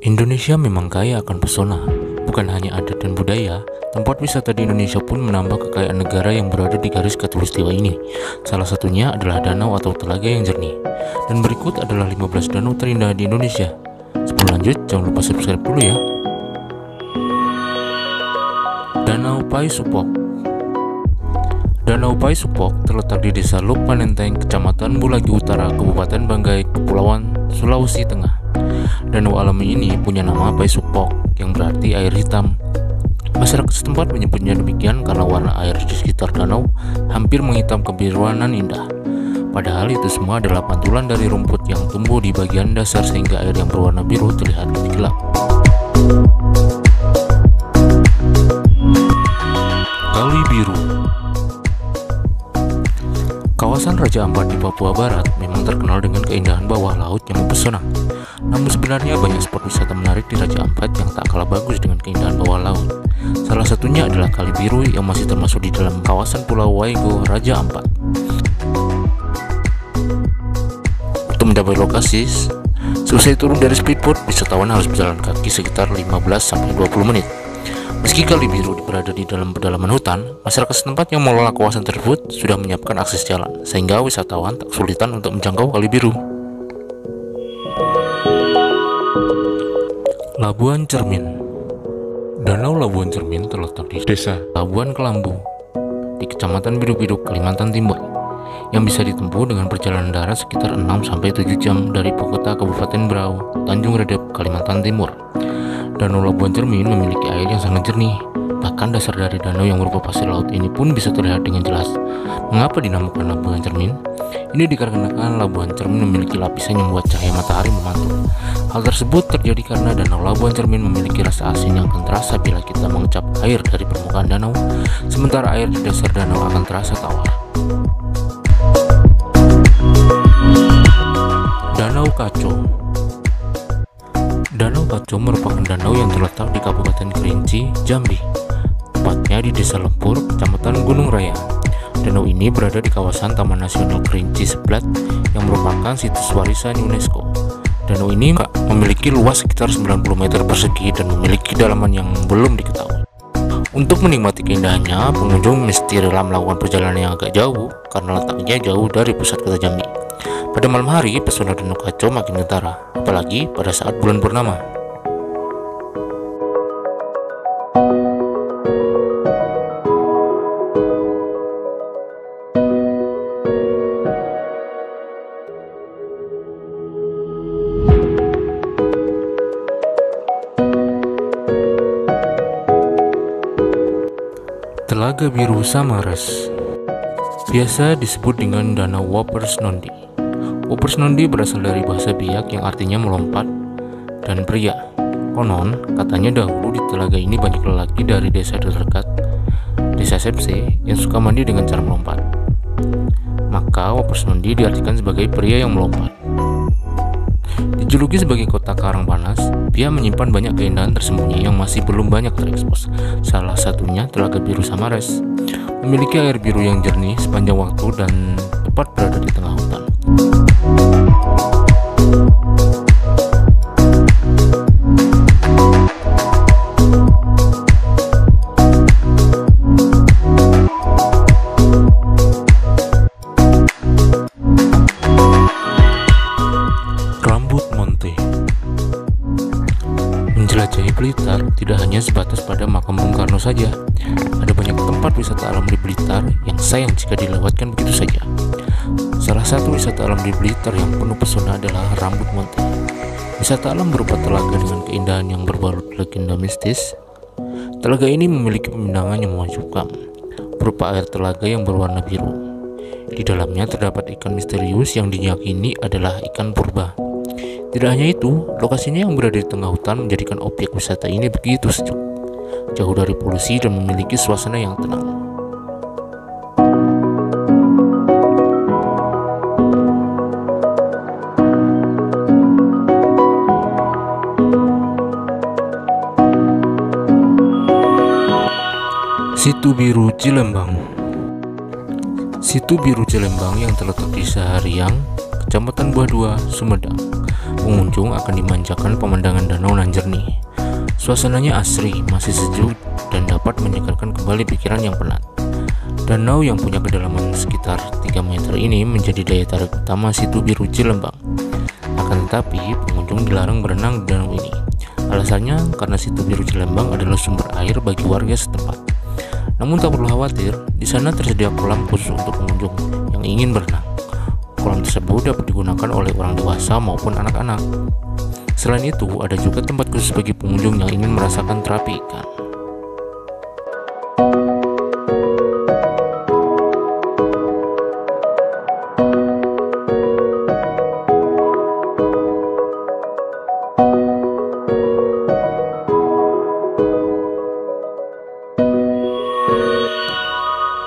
Indonesia memang kaya akan pesona. Bukan hanya adat dan budaya, tempat wisata di Indonesia pun menambah kekayaan negara yang berada di garis khatulistiwa ini. Salah satunya adalah danau atau telaga yang jernih. Dan berikut adalah 15 danau terindah di Indonesia. Sebelum lanjut, jangan lupa subscribe dulu ya. Danau Paisupok. Danau Paisupok terletak di Desa Lukmanenteng, Kecamatan Bulagi Utara, Kabupaten Banggai, Kepulauan Sulawesi Tengah. Danau alami ini punya nama Paisupok, yang berarti air hitam. Masyarakat setempat menyebutnya demikian karena warna air di sekitar danau hampir menghitam kebiruanan indah. Padahal itu semua adalah pantulan dari rumput yang tumbuh di bagian dasar sehingga air yang berwarna biru terlihat lebih gelap. Kali Biru. Kawasan Raja Ampat di Papua Barat memang terkenal dengan keindahan bawah laut yang mempesona. Namun sebenarnya banyak spot wisata menarik di Raja Ampat yang tak kalah bagus dengan keindahan bawah laut. Salah satunya adalah Kali Biru yang masih termasuk di dalam kawasan Pulau Waigo, Raja Ampat. Untuk mencapai lokasi, selesai turun dari speedboat, wisatawan harus berjalan kaki sekitar 15-20 menit. Meski Kali Biru berada di dalam pedalaman hutan, masyarakat setempat yang mengelola kawasan tersebut sudah menyiapkan akses jalan, sehingga wisatawan tak kesulitan untuk menjangkau Kali Biru. Labuan Cermin. Danau Labuan Cermin terletak di Desa Labuan Kelambu, di Kecamatan Biduk-Biduk, Kalimantan Timur, yang bisa ditempuh dengan perjalanan darat sekitar 6-7 jam dari ibu kota Kabupaten Berau, Tanjung Redep, Kalimantan Timur. Danau Labuan Cermin memiliki air yang sangat jernih. Bahkan dasar dari danau yang berupa pasir laut ini pun bisa terlihat dengan jelas. Mengapa dinamakan Labuan Cermin? Ini dikarenakan Labuan Cermin memiliki lapisan yang membuat cahaya matahari memantul. Hal tersebut terjadi karena Danau Labuan Cermin memiliki rasa asin yang akan terasa bila kita mengecap air dari permukaan danau, sementara air di dasar danau akan terasa tawar. Danau Kaco. Danau Kaco merupakan danau yang terletak di Kabupaten Kerinci, Jambi, tepatnya di Desa Lempur, Kecamatan Gunung Raya. Danau ini berada di kawasan Taman Nasional Kerinci Seblat yang merupakan situs warisan UNESCO. Danau ini memiliki luas sekitar 90 meter persegi dan memiliki kedalaman yang belum diketahui. Untuk menikmati keindahannya, pengunjung mesti rela melakukan perjalanan yang agak jauh karena letaknya jauh dari pusat kota Jambi. Pada malam hari, pesona Danau Kaco makin kentara, apalagi pada saat bulan purnama. Telaga Biru Samaras, biasa disebut dengan Danau Wapers-Nondi. Wapers-Nondi berasal dari bahasa Biak yang artinya melompat dan pria. Konon, katanya dahulu di telaga ini banyak lelaki dari desa terdekat, Desa Sepse, yang suka mandi dengan cara melompat. Maka Wapers-Nondi diartikan sebagai pria yang melompat. Dijuluki sebagai kota karang panas, dia menyimpan banyak keindahan tersembunyi yang masih belum banyak terekspos. Salah satunya Telaga Biru Samaras, memiliki air biru yang jernih sepanjang waktu dan tepat berada di tengah hutan. Menjelajahi Blitar tidak hanya sebatas pada makam Bung Karno saja. Ada banyak tempat wisata alam di Blitar yang sayang jika dilewatkan begitu saja. Salah satu wisata alam di Blitar yang penuh pesona adalah Rambut Monte. Wisata alam berupa telaga dengan keindahan yang berbalut legenda mistis. Telaga ini memiliki pemandangan yang menakjubkan, berupa air telaga yang berwarna biru. Di dalamnya terdapat ikan misterius yang diyakini adalah ikan purba. Tidak hanya itu, lokasinya yang berada di tengah hutan menjadikan objek wisata ini begitu sejuk, jauh dari polusi dan memiliki suasana yang tenang. Situ Biru Cilembang. Situ Biru Cilembang yang terletak di Sahariang, Kecamatan Buah Dua, Sumedang, pengunjung akan dimanjakan pemandangan danau nan jernih. Suasananya asri, masih sejuk, dan dapat menyegarkan kembali pikiran yang penat. Danau yang punya kedalaman sekitar 3 meter ini menjadi daya tarik utama situ biru Cilembang. Akan tetapi, pengunjung dilarang berenang di danau ini. Alasannya karena situ biru Cilembang adalah sumber air bagi warga setempat. Namun tak perlu khawatir, di sana tersedia kolam khusus untuk pengunjung yang ingin berenang. Kolam tersebut dapat digunakan oleh orang dewasa maupun anak-anak. Selain itu, ada juga tempat khusus bagi pengunjung yang ingin merasakan terapi ikan.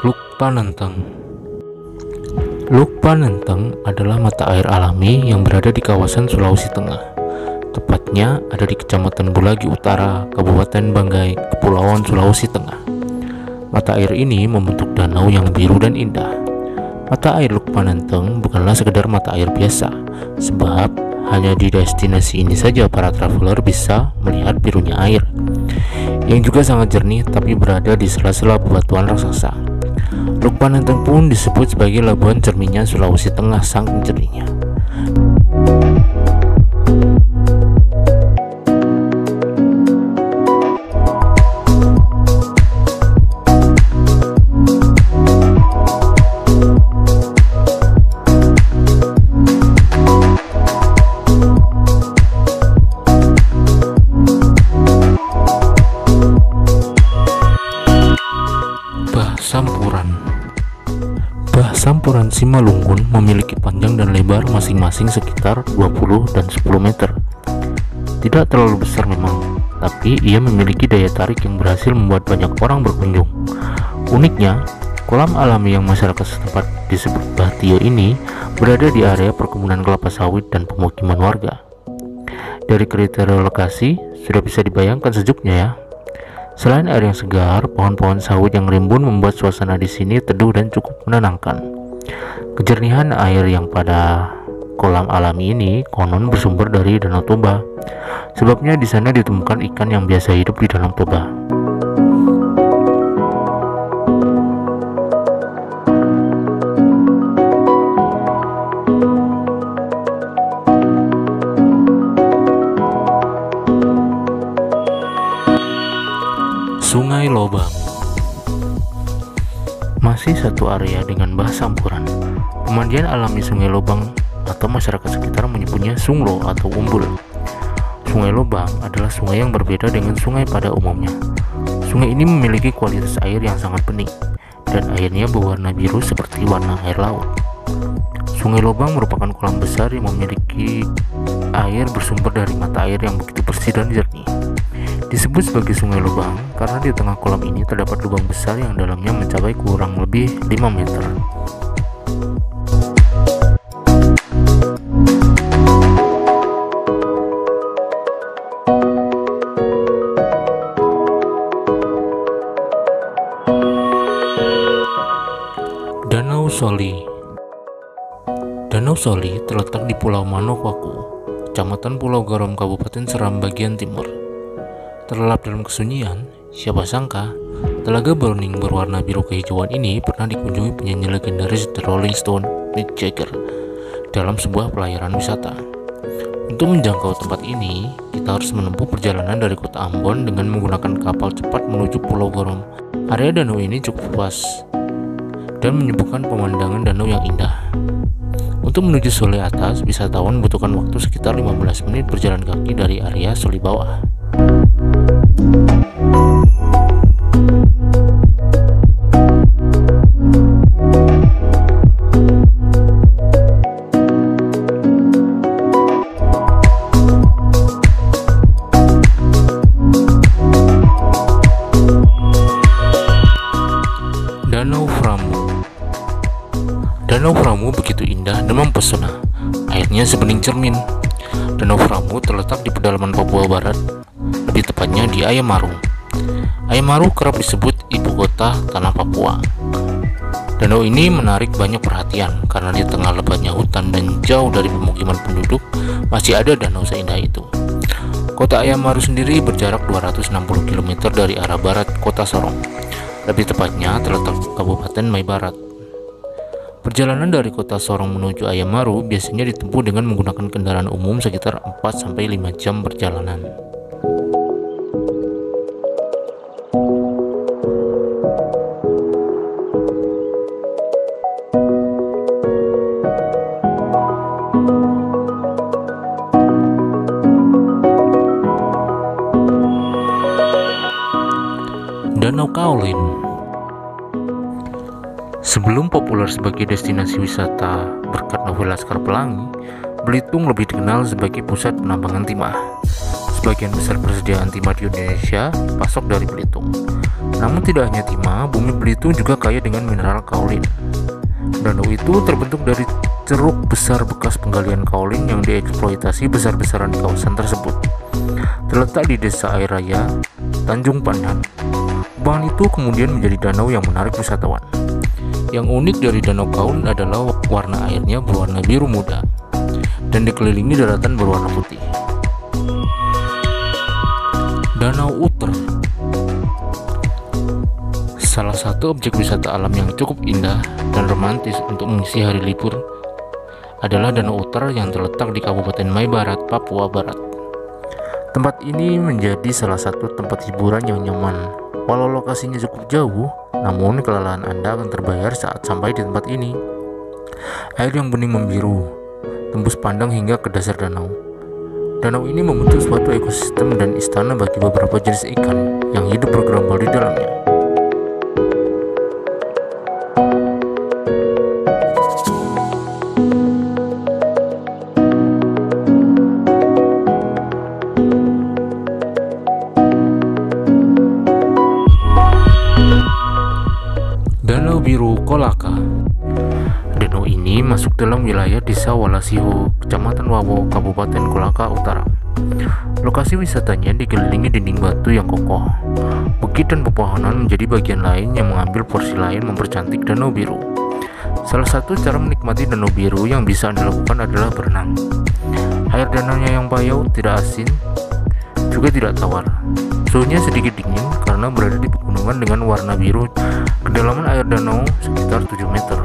Lukpanenteng. Lukpanenteng adalah mata air alami yang berada di kawasan Sulawesi Tengah. Tepatnya ada di Kecamatan Bulagi Utara, Kabupaten Banggai, Kepulauan Sulawesi Tengah. Mata air ini membentuk danau yang biru dan indah. Mata air Lukpanenteng bukanlah sekedar mata air biasa, sebab hanya di destinasi ini saja para traveler bisa melihat birunya air, yang juga sangat jernih tapi berada di sela-sela bebatuan raksasa. Lukpanenteng pun disebut sebagai labuan cerminnya Sulawesi Tengah saking jernihnya. Sampuran Simalungun memiliki panjang dan lebar masing-masing sekitar 20 dan 10 meter. Tidak terlalu besar memang, tapi ia memiliki daya tarik yang berhasil membuat banyak orang berkunjung. Uniknya, kolam alami yang masyarakat setempat disebut Bahtio ini berada di area perkebunan kelapa sawit dan pemukiman warga. Dari kriteria lokasi, sudah bisa dibayangkan sejuknya ya. Selain air yang segar, pohon-pohon sawit yang rimbun membuat suasana di sini teduh dan cukup menenangkan. Kejernihan air yang pada kolam alami ini konon bersumber dari Danau Toba. Sebabnya di sana ditemukan ikan yang biasa hidup di Danau Toba. Sungai Lobang masih satu area dengan bah sampuran. Pemandian alami Sungai Lobang atau masyarakat sekitar menyebutnya Sunglo atau Umbul. Sungai Lobang adalah sungai yang berbeda dengan sungai pada umumnya. Sungai ini memiliki kualitas air yang sangat bening dan airnya berwarna biru seperti warna air laut. Sungai Lobang merupakan kolam besar yang memiliki air bersumber dari mata air yang begitu bersih dan jernih. Disebut sebagai Sungai Lubang karena di tengah kolam ini terdapat lubang besar yang dalamnya mencapai kurang lebih 5 meter. Danau Soli. Danau Soli terletak di Pulau Manokwako, Kecamatan Pulau Garom, Kabupaten Seram bagian timur. Terlelap dalam kesunyian, siapa sangka telaga beruning berwarna biru kehijauan ini pernah dikunjungi penyanyi legendaris The Rolling Stone, Mick Jagger, dalam sebuah pelayaran wisata. Untuk menjangkau tempat ini, kita harus menempuh perjalanan dari kota Ambon dengan menggunakan kapal cepat menuju Pulau Garom. Area danau ini cukup luas dan menyuguhkan pemandangan danau yang indah. Untuk menuju Soli atas, wisatawan membutuhkan waktu sekitar 15 menit berjalan kaki dari area Soli bawah. Danau Framu. Danau Framu begitu indah dan mempesona. Airnya sebening cermin. Danau Framu terletak di pedalaman Papua Barat, lebih tepatnya di Ayamaru. Ayamaru kerap disebut ibu kota tanah Papua Danau ini menarik banyak perhatian karena di tengah lebatnya hutan dan jauh dari pemukiman penduduk masih ada danau seindah itu. Kota Ayamaru sendiri berjarak 260 km dari arah barat kota Sorong. Lebih tepatnya terletak di Kabupaten Mei Barat. Perjalanan dari kota Sorong menuju Ayamaru biasanya ditempuh dengan menggunakan kendaraan umum sekitar 4-5 jam perjalanan. Danau Kaolin. Sebelum populer sebagai destinasi wisata berkat novel Laskar Pelangi, Belitung lebih dikenal sebagai pusat penambangan timah. Sebagian besar persediaan timah di Indonesia pasok dari Belitung. Namun tidak hanya timah, bumi Belitung juga kaya dengan mineral kaolin. Danau itu terbentuk dari ceruk besar bekas penggalian kaolin yang dieksploitasi besar-besaran di kawasan tersebut. Terletak di Desa Air Raya, Tanjung Pandan. Kubangan itu kemudian menjadi danau yang menarik wisatawan. Yang unik dari Danau Kaolin adalah warna airnya berwarna biru muda dan dikelilingi daratan berwarna putih. Danau Uter, salah satu objek wisata alam yang cukup indah dan romantis untuk mengisi hari libur, adalah Danau Uter yang terletak di Kabupaten Mei Barat, Papua Barat. Tempat ini menjadi salah satu tempat hiburan yang nyaman. Walau lokasinya cukup jauh, namun kelelahan Anda akan terbayar saat sampai di tempat ini. Air yang bening membiru, tembus pandang hingga ke dasar danau. Danau ini membentuk suatu ekosistem dan istana bagi beberapa jenis ikan yang hidup bergerombol di dalamnya. Danau Biru Kolaka. Danau ini masuk dalam wilayah Desa Walasiho, Kecamatan Wawo, Kabupaten Kolaka Utara. Lokasi wisatanya dikelilingi dinding batu yang kokoh. Bukit dan pepohonan menjadi bagian lain yang mengambil porsi lain mempercantik Danau Biru. Salah satu cara menikmati Danau Biru yang bisa Anda lakukan adalah berenang. Air danaunya yang payau, tidak asin, juga tidak tawar. Suhunya sedikit dingin karena berada di pegunungan dengan warna biru. Kedalaman air danau sekitar 7 meter.